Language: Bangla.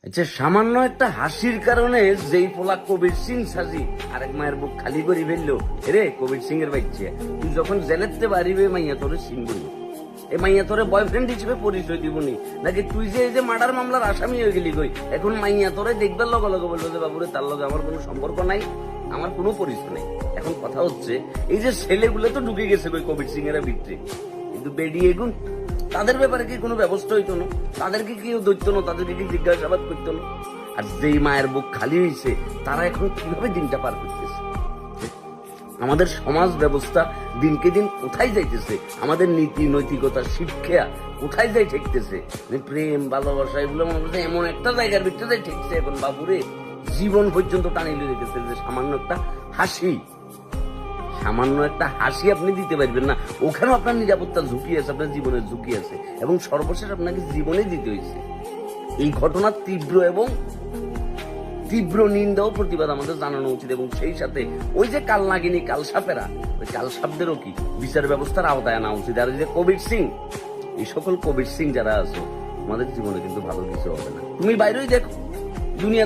আচ্ছা, সামান্য একটা হাসির কারণে যেই পোলা কবির সিং সাজি আরেক মায়ের বুক খালি করে ফেললো। রে কবির সিং এর বাচ্চা, তুই যখন জেলেতে বাড়িবে মাইয়া তোরে সিংবি, এ মাইয়া তোরে বয়ফ্রেন্ড হিসেবে পরিচয় দিবনি নাকি? তুই যে এই যে মার্ডার মামলার আসামি হয়ে গেলি কই, এখন মাইয়া তোরে দেখবার লগে লগে বললো যে বাবুরে তার লগে আমার কোনো সম্পর্ক নাই, আমার কোনো পরিচয় নাই। এখন কথা হচ্ছে এই যে ছেলেগুলো তো ঢুকে গেছে কই কবির সিং এর ভিতরে, কিন্তু বেডি এগুন তাদের ব্যাপারে কি কোনো ব্যবস্থা হইতো না? তাদেরকে কেউ ধরতো না? তাদেরকে কি জিজ্ঞাসাবাদ করতো না? আর যেই মায়ের বুক খালি হয়েছে তারা এখন কিভাবে দিনটা পার করতেছে? আমাদের সমাজ ব্যবস্থা দিনকে দিন কোথায় যাইতেছে? আমাদের নীতি নৈতিকতা শিক্ষা কোথায় যাই ঠেকতেছে? প্রেম ভালোবাসা এগুলো মনে হচ্ছে এমন একটা জায়গার ভিতরে যাই ঠেকছে এখন বাবুরে, জীবন পর্যন্ত টানিয়ে রেখেছে যে সামান্য একটা হাসি, সামান্য একটা হাসি আপনি দিতে পারবেন না, ওখানেও আপনার নিরাপত্তার ঝুঁকি আছে, আপনার জীবনের ঝুঁকি আছে, এবং সর্বশেষ আপনাকে জীবনে দিতে হয়েছে। এই ঘটনার তীব্র নিন্দা ও প্রতিবাদ আমাদের জানানো উচিত, এবং সেই সাথে ওই যে কাল নাগিনী কাল সাপেরা, ওই কাল সাপদেরও কি বিচার ব্যবস্থার আওতায় আনা উচিত। আর যে কবির সিং, এই সকল কবির সিং যারা আছে, আমাদের জীবনে কিন্তু ভালো কিছু হবে না। তুমি বাইরেই দেখো,